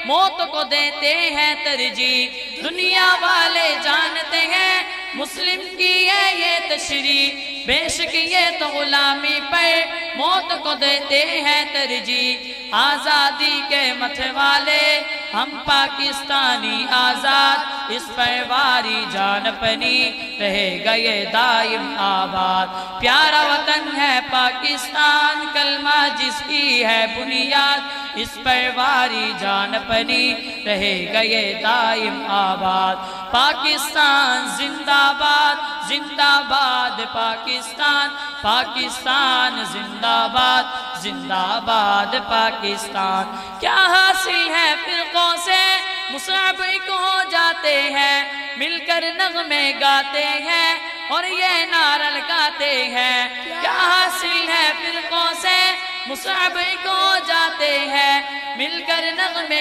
موت کو دیتے ہیں ترجیح، دنیا والے جانتے ہیں مسلم کی ہے یہ تشریح، بے شک یہ تو غلامی پر موت کو دیتے ہیں ترجیح، آزادی کے متوالے ہم پاکستانی آزاد، اس پر واری جان اپنی رہے گا یہ دائم آباد، پیارا وطن ہے پاکستان کلمہ جس کی ہے بنیاد، اس پر واری جان اپنی رہے گا یہ دائم آباد، پاکستان زندہ باد زندہ باد پاکستان، پاکستان زندہ باد زندہ باد پاکستان، کیا حاصل ہے فرقوں سے مصعب ایک ہو جاتے ہیں، مل کر نغمے گاتے ہیں اور یہ نعرہ لگاتے ہیں، کیا حاصل ہے فرقوں سے مصعب ایک ہو جاتے ہیں، مل کر نغمے